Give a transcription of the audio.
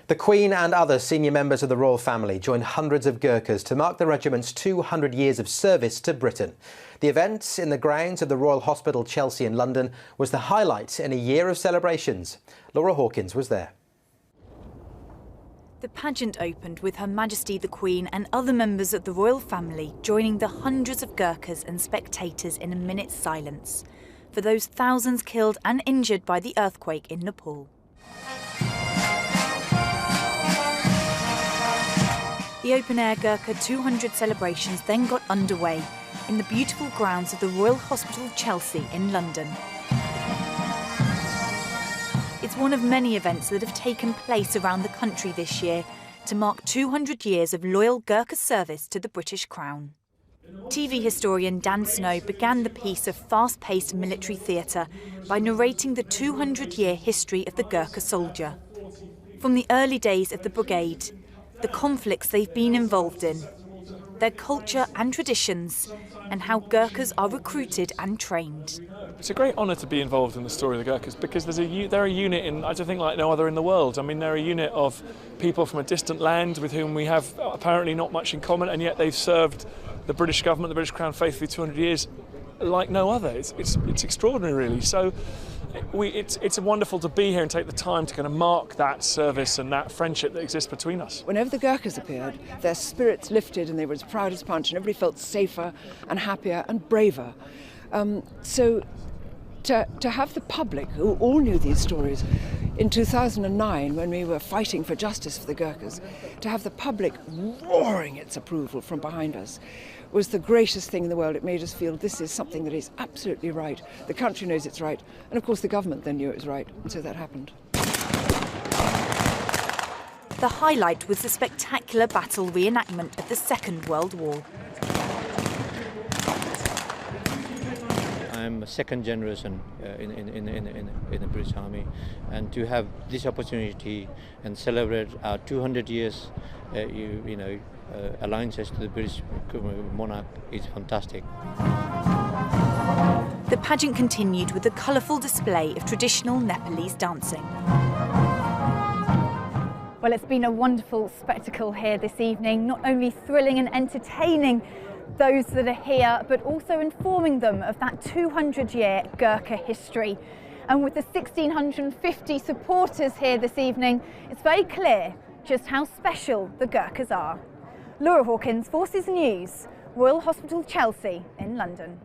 The Queen and other senior members of the royal family joined hundreds of Gurkhas to mark the regiment's 200 years of service to Britain. The event in the grounds of the Royal Hospital Chelsea in London was the highlight in a year of celebrations. Laura Hawkins was there. The pageant opened with Her Majesty the Queen and other members of the royal family joining the hundreds of Gurkhas and spectators in a minute's silence for those thousands killed and injured by the earthquake in Nepal. The open-air Gurkha 200 celebrations then got underway in the beautiful grounds of the Royal Hospital Chelsea in London. It's one of many events that have taken place around the country this year to mark 200 years of loyal Gurkha service to the British Crown. TV historian Dan Snow began the piece of fast-paced military theatre by narrating the 200-year history of the Gurkha soldier. From the early days of the brigade, the conflicts they've been involved in, their culture and traditions, and how Gurkhas are recruited and trained. It's a great honour to be involved in the story of the Gurkhas because they're a unit I think like no other in the world. I mean, they're a unit of people from a distant land with whom we have apparently not much in common, and yet they've served the British government, the British Crown faithfully 200 years like no other. It's extraordinary, really. So it's wonderful to be here and take the time to kind of mark that service and that friendship that exists between us. Whenever the Gurkhas appeared, their spirits lifted and they were as proud as punch, and everybody felt safer and happier and braver. So to have the public, who all knew these stories, in 2009, when we were fighting for justice for the Gurkhas, to have the public roaring its approval from behind us was the greatest thing in the world. It made us feel this is something that is absolutely right. The country knows it's right, and of course the government then knew it was right, and so that happened. The highlight was the spectacular battle reenactment of the Second World War. I'm a second generation in the British Army, and to have this opportunity and celebrate our 200 years alliances to the British monarch is fantastic. The pageant continued with a colourful display of traditional Nepalese dancing. Well, it's been a wonderful spectacle here this evening, not only thrilling and entertaining those that are here, but also informing them of that 200-year Gurkha history. And with the 1,650 supporters here this evening, it's very clear just how special the Gurkhas are. Laura Hawkins, Forces News, Royal Hospital Chelsea in London.